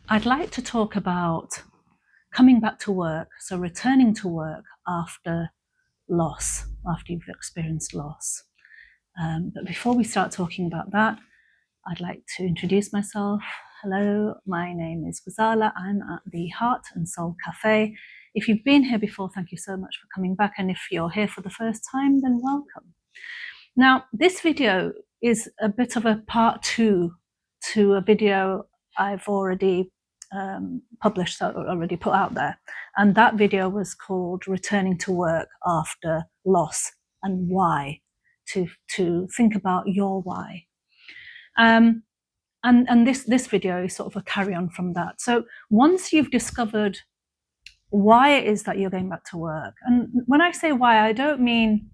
I'd like to talk about coming back to work, so returning to work after loss, after you've experienced loss. But before we start talking about that, I'd like to introduce myself. Hello, my name is Ghazala. I'm at the Heart and Soul Cafe. If you've been here before, thank you so much for coming back. And if you're here for the first time, then welcome. Now, this video is a bit of a part 2 to a video I've already published, so already put out there. And that video was called Returning to Work After Loss and Why, to think about your why. And this video is sort of a carry on from that. So once you've discovered why it is that you're going back to work, and when I say why, I don't mean,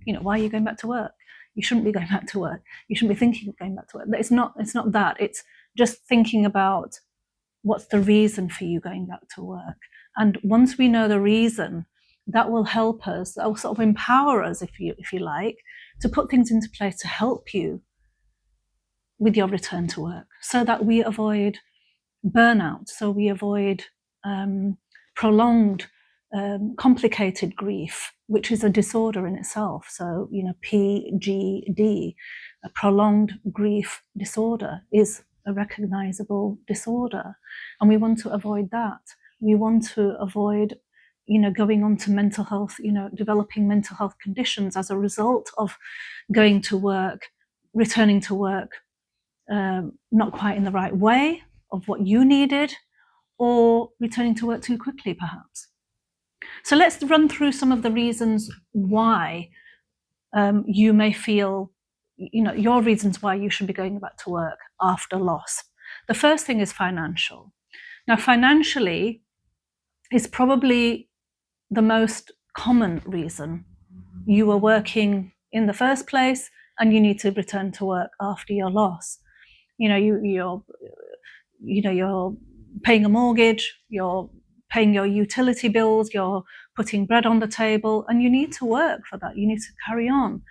why are you going back to work? You shouldn't be going back to work. You shouldn't be thinking of going back to work. It's not that. It's just thinking about what's the reason for you going back to work. And once we know the reason, that will help us, that will sort of empower us, if you like, to put things into place to help you with your return to work, so that we avoid burnout, so we avoid prolonged, complicated grief, which is a disorder in itself. So, PGD, a prolonged grief disorder, is a recognizable disorder. And we want to avoid that. We want to avoid, going on to mental health, developing mental health conditions as a result of going to work, returning to work, not quite in the right way of what you needed, or returning to work too quickly, perhaps. So let's run through some of the reasons why you may feel, your reasons why you should be going back to work after loss. The first thing is financial. Now, financially is probably the most common reason. You were working in the first place and you need to return to work after your loss. You're paying a mortgage, you're paying your utility bills, you're putting bread on the table, and you need to work for that. You need to carry on.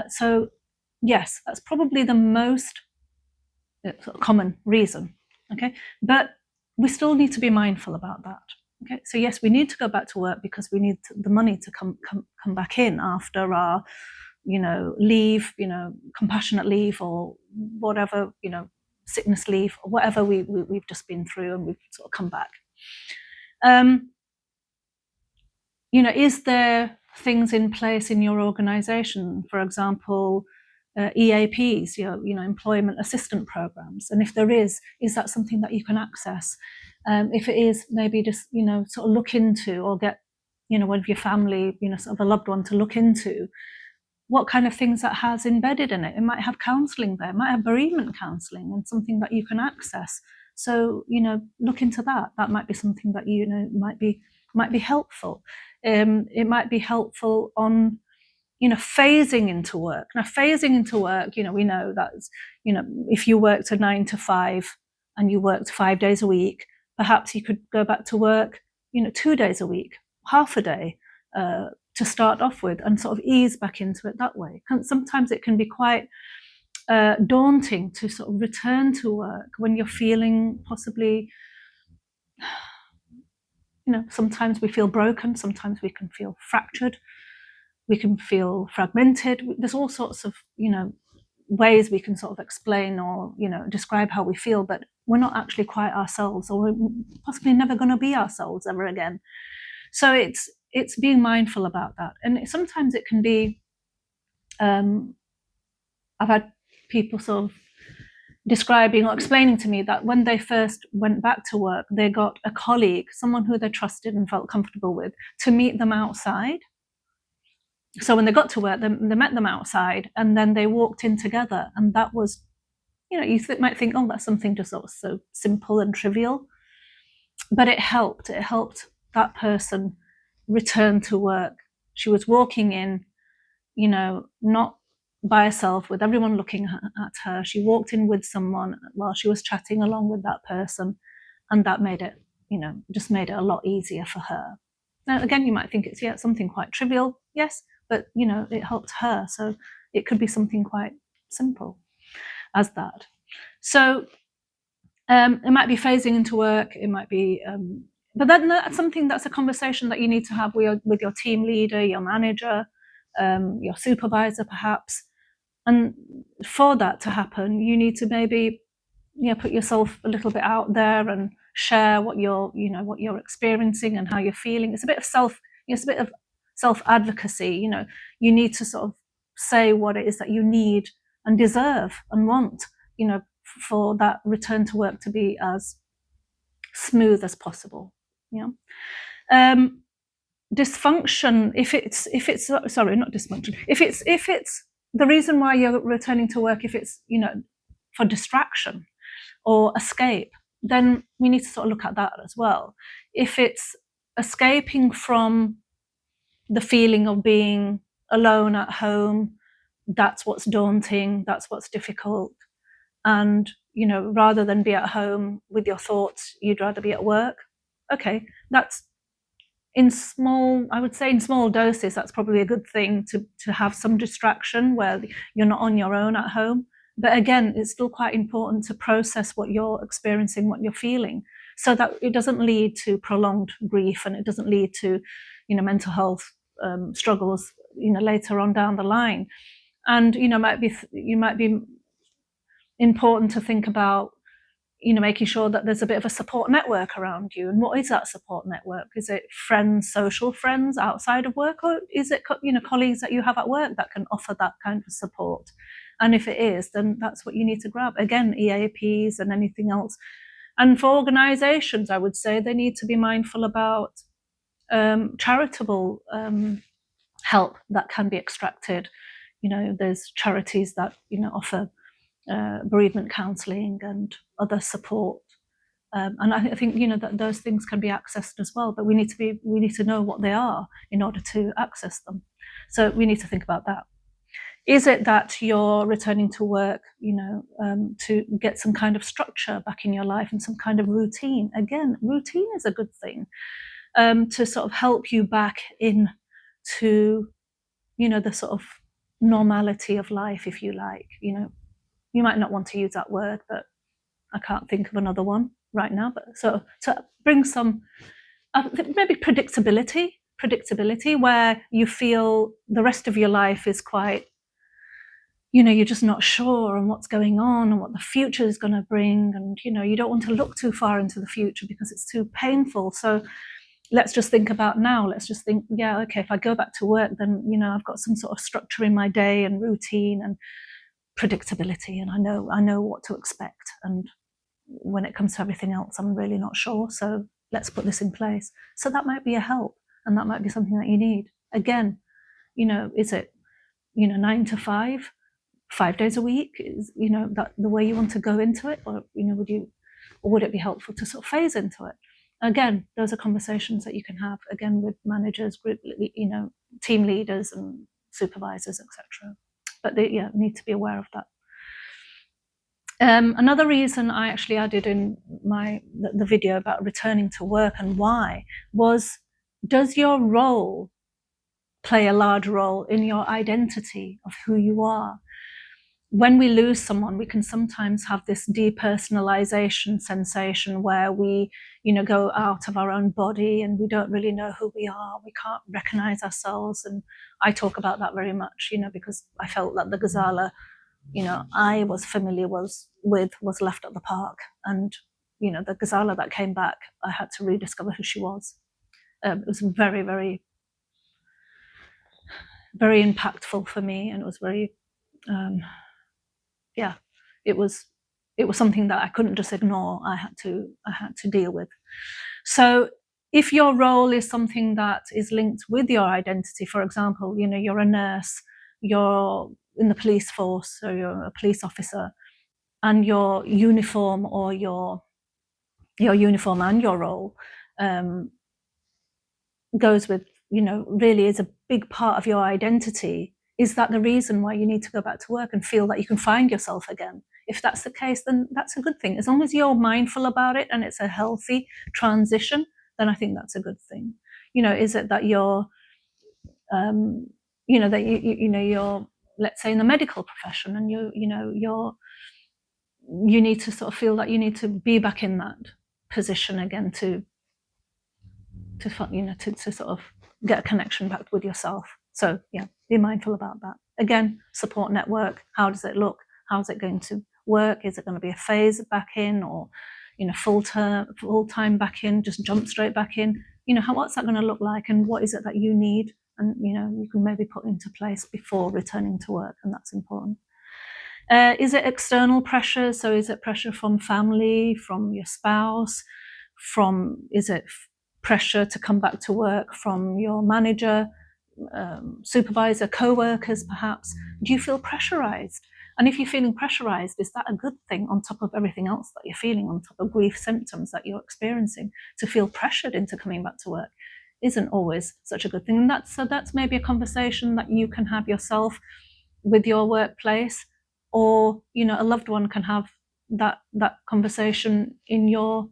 So yes, that's probably the most common reason. Okay, but we still need to be mindful about that. Okay, so yes, we need to go back to work because we need the money to come back in after our, leave, compassionate leave, or whatever, sickness leave, or whatever we've just been through, and we've sort of come back. Is there things in place in your organization, for example, EAPs, employment assistance programs? And if there is that something that you can access? If it is, maybe just, sort of look into, or get, one of your family, sort of a loved one to look into what kind of things that has embedded in it. It might have counselling there, it might have bereavement counselling, and something that you can access. So, look into that. That might be something that, might be helpful. It might be helpful on, phasing into work. Now, phasing into work, we know that, if you worked a 9 to 5 and you worked 5 days a week, perhaps you could go back to work, 2 days a week, half a day, to start off with, and sort of ease back into it that way. Sometimes it can be quite daunting to sort of return to work when you're feeling possibly, sometimes we feel broken, sometimes we can feel fractured, we can feel fragmented. There's all sorts of, ways we can sort of explain or, describe how we feel, but we're not actually quite ourselves, or we're possibly never going to be ourselves ever again. So it's being mindful about that. And sometimes it can be, I've had people sort of describing or explaining to me that when they first went back to work, they got a colleague, someone who they trusted and felt comfortable with, to meet them outside. So when they got to work, they met them outside, and then they walked in together. And that was, you might think, oh, that's something just sort of so simple and trivial. But it helped. It helped that person return to work. She was walking in, not by herself, with everyone looking at her. She walked in with someone while she was chatting along with that person, and that made it, just made it a lot easier for her. Now, again, you might think it's something quite trivial, yes, but it helped her. So it could be something quite simple as that. So It might be phasing into work. It might be, but then that's a conversation that you need to have with your team leader, your manager, your supervisor, perhaps. And for that to happen, you need to maybe put yourself a little bit out there and share what you're experiencing and how you're feeling. It's a bit of self advocacy. You need to sort of say what it is that you need and deserve and want, for that return to work to be as smooth as possible. Dysfunction, if it's sorry, not dysfunction, if it's the reason why you're returning to work, if it's for distraction or escape, then we need to sort of look at that as well. If it's escaping from the feeling of being alone at home, that's what's daunting, that's what's difficult, and rather than be at home with your thoughts, you'd rather be at work. Okay, that's I would say in small doses, that's probably a good thing to have some distraction where you're not on your own at home. But again, it's still quite important to process what you're experiencing, what you're feeling, so that it doesn't lead to prolonged grief and it doesn't lead to mental health struggles later on down the line. And might be important to think about making sure that there's a bit of a support network around you. And what is that support network? Is it friends, social friends outside of work, or is it colleagues that you have at work that can offer that kind of support? And if it is, then that's what you need to grab. Again, EAPs and anything else. And for organizations, I would say they need to be mindful about charitable help that can be extracted. There's charities that offer bereavement counselling and other support, and I think that those things can be accessed as well. But we need to know what they are in order to access them. So we need to think about that. Is it that you're returning to work, to get some kind of structure back in your life and some kind of routine? Again, routine is a good thing to sort of help you back in to the sort of normality of life, if you like. You might not want to use that word, but I can't think of another one right now. But so to bring some maybe predictability, where you feel the rest of your life is quite, you're just not sure on what's going on and what the future is going to bring, and you don't want to look too far into the future because it's too painful. So let's just think about now. Let's just think, okay, if I go back to work, then I've got some sort of structure in my day and routine and predictability, and I know what to expect. And when it comes to everything else, I'm really not sure. So let's put this in place. So that might be a help, and that might be something that you need. Again, is it 9 to 5, 5 days a week? Is that the way you want to go into it, or would it be helpful to sort of phase into it? Again, those are conversations that you can have again with managers, group, team leaders and supervisors, etc. But they need to be aware of that. Another reason I actually added in the video about returning to work and why was, does your role play a large role in your identity of who you are? When we lose someone, we can sometimes have this depersonalization sensation where we, go out of our own body and we don't really know who we are. We can't recognize ourselves. And I talk about that very much, because I felt that the Ghazala, I was familiar with was left at the park. And, the Ghazala that came back, I had to rediscover who she was. It was very, very, very impactful for me. And it was very, it was something that I couldn't just ignore. I had to deal with. So if your role is something that is linked with your identity, for example, you're a nurse, you're in the police force, or you're a police officer, and your uniform or your uniform and your role goes with, really is a big part of your identity, is that the reason why you need to go back to work and feel that you can find yourself again? If that's the case, then that's a good thing. As long as you're mindful about it and it's a healthy transition, then I think that's a good thing. Is it that you're, that you're, let's say in the medical profession, and you're you need to sort of feel that you need to be back in that position again to sort of get a connection back with yourself. So yeah, be mindful about that. Again, support network. How does it look? How is it going to work? Is it going to be a phase back in, or full time back in? Just jump straight back in. What's that going to look like, and what is it that you need, and you can maybe put into place before returning to work, and that's important. Is it external pressure? So is it pressure from family, from your spouse, is it pressure to come back to work from your manager, supervisor, co-workers perhaps? Do you feel pressurized? And if you're feeling pressurized, is that a good thing on top of everything else that you're feeling, on top of grief symptoms that you're experiencing? To feel pressured into coming back to work isn't always such a good thing. And that's maybe a conversation that you can have yourself with your workplace, or a loved one can have that conversation in your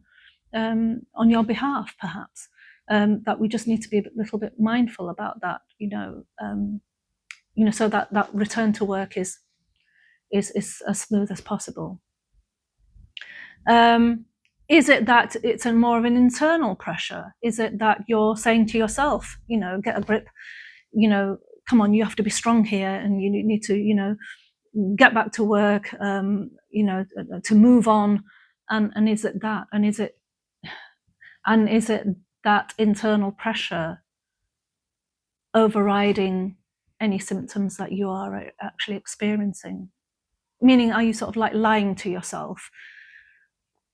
on your behalf, perhaps. That we just need to be a little bit mindful about that, so that return to work is as smooth as possible. Is it that it's more of an internal pressure? Is it that you're saying to yourself, get a grip, come on, you have to be strong here, and you need to, get back to work, to move on, and is it that, and is it that internal pressure overriding any symptoms that you are actually experiencing? Meaning, are you sort of like lying to yourself?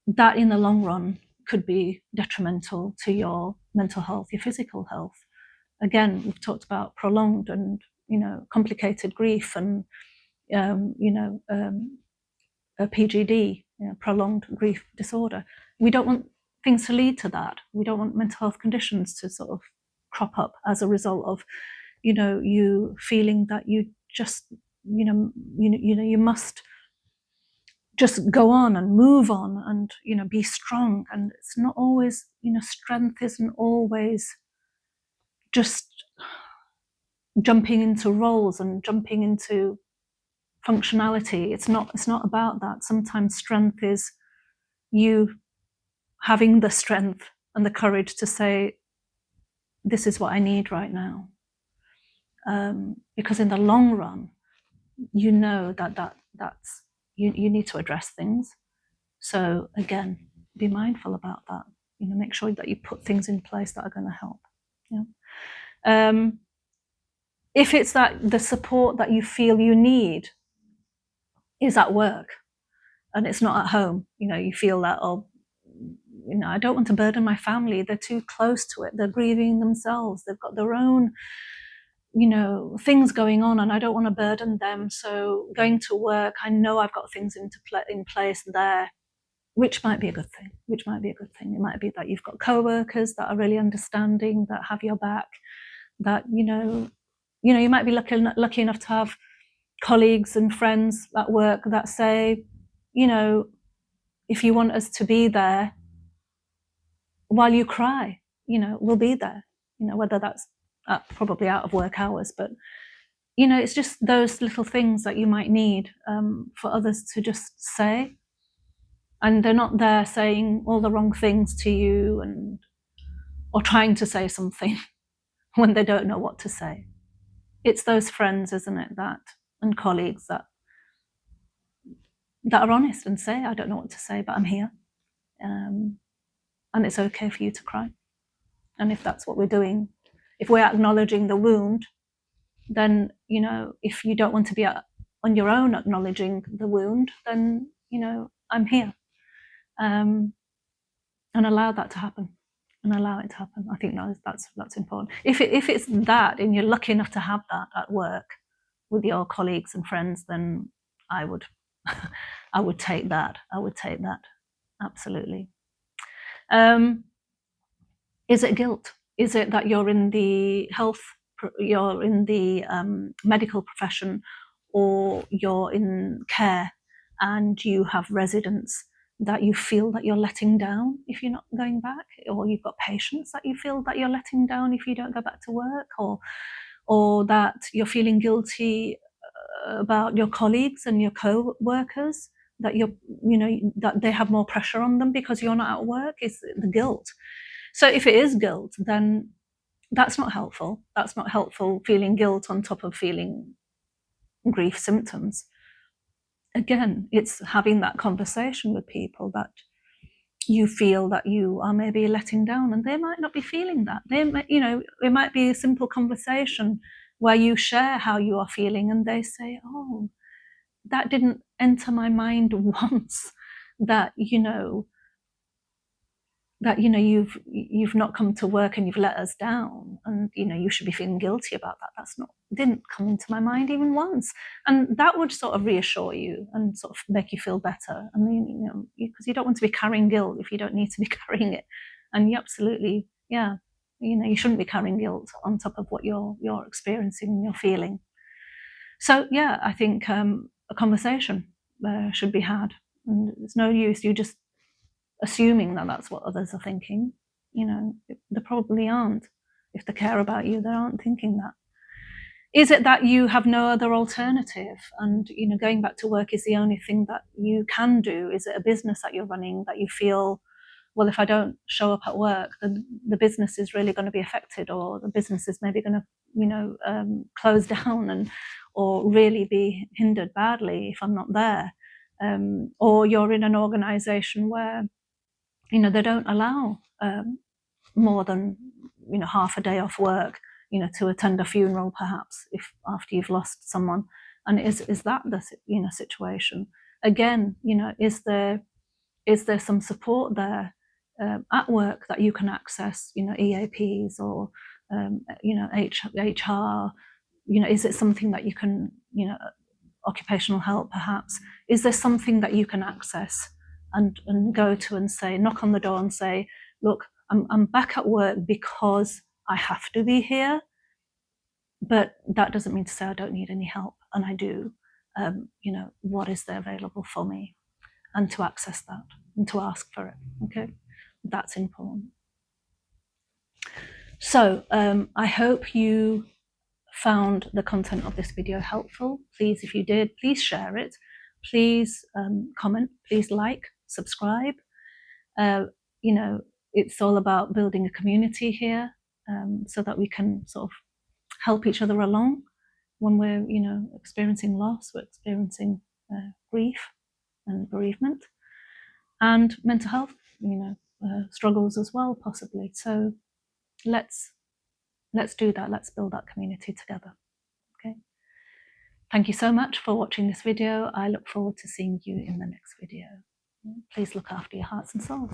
That in the long run could be detrimental to your mental health, your physical health. Again, we've talked about prolonged and complicated grief, and a PGD, prolonged grief disorder. We don't want things to lead to that. We don't want mental health conditions to sort of crop up as a result of, you feeling that you just, you must just go on and move on and, be strong. And it's not always, strength isn't always just jumping into roles and jumping into functionality. It's not about that. Sometimes strength is you having the strength and the courage to say, this is what I need right now. Because in the long run, that's you need to address things. So again, be mindful about that. Make sure that you put things in place that are going to help. If it's that the support that you feel you need is at work and it's not at home, you feel that, I don't want to burden my family. They're too close to it. They're grieving themselves. They've got their own, things going on, and I don't want to burden them. So going to work, I know I've got things in place there, which might be a good thing. It might be that you've got co-workers that are really understanding, that have your back, that, you might be lucky enough to have colleagues and friends at work that say, if you want us to be there while you cry, we'll be there, whether that's probably out of work hours, but, it's just those little things that you might need for others to just say. And they're not there saying all the wrong things to you or trying to say something when they don't know what to say. It's those friends, isn't it, and colleagues that are honest and say, I don't know what to say, but I'm here. And it's okay for you to cry. And if that's what we're doing, if we're acknowledging the wound, then, if you don't want to be on your own acknowledging the wound, then, I'm here. And allow that to happen. I think that's important. If it's that, and you're lucky enough to have that at work with your colleagues and friends, then I would take that. Absolutely. Is it guilt? Is it that you're in the medical profession, or you're in care, and you have residents that you feel that you're letting down if you're not going back, or you've got patients that you feel that you're letting down if you don't go back to work, or that you're feeling guilty about your colleagues and your co-workers that that they have more pressure on them because you're not at work, is the guilt. So if it is guilt, then that's not helpful. That's not helpful, feeling guilt on top of feeling grief symptoms. Again, it's having that conversation with people that you feel that you are maybe letting down, and they might not be feeling that. It might be a simple conversation where you share how you are feeling, and they say, "Oh, that didn't enter my mind once. That you've not come to work and you've let us down, and you should be feeling guilty about that. Didn't come into my mind even once." And that would sort of reassure you and sort of make you feel better. I mean, because you don't want to be carrying guilt if you don't need to be carrying it. And you absolutely, yeah, you shouldn't be carrying guilt on top of what you're experiencing and you're feeling. So yeah, I think a conversation should be had, and it's no use you just assuming that that's what others are thinking. They probably aren't. If they care about you, they aren't thinking that. Is it that you have no other alternative, and going back to work is the only thing that you can do? Is it a business that you're running that you feel, well, if I don't show up at work, then the business is really going to be affected, or the business is maybe going to close down or really be hindered badly if I'm not there? Or you're in an organization where they don't allow more than half a day off work, to attend a funeral, perhaps, if after you've lost someone. And is that the situation? Again, is there some support there at work that you can access? EAPs or HR. Is it something that you can occupational help, perhaps? Is there something that you can access and go to and say, knock on the door and say, look, I'm back at work because I have to be here, but that doesn't mean to say I don't need any help, and I do. What is there available for me? And to access that and to ask for it. Okay, that's important. So I hope you found the content of this video helpful. Please, if you did, please share it. Please comment, please like, subscribe. It's all about building a community here, so that we can sort of help each other along when we're experiencing loss, we're experiencing grief and bereavement, and mental health struggles as well, possibly. So let's do that. Let's build that community together. Okay. Thank you so much for watching this video. I look forward to seeing you in the next video. Please look after your hearts and souls.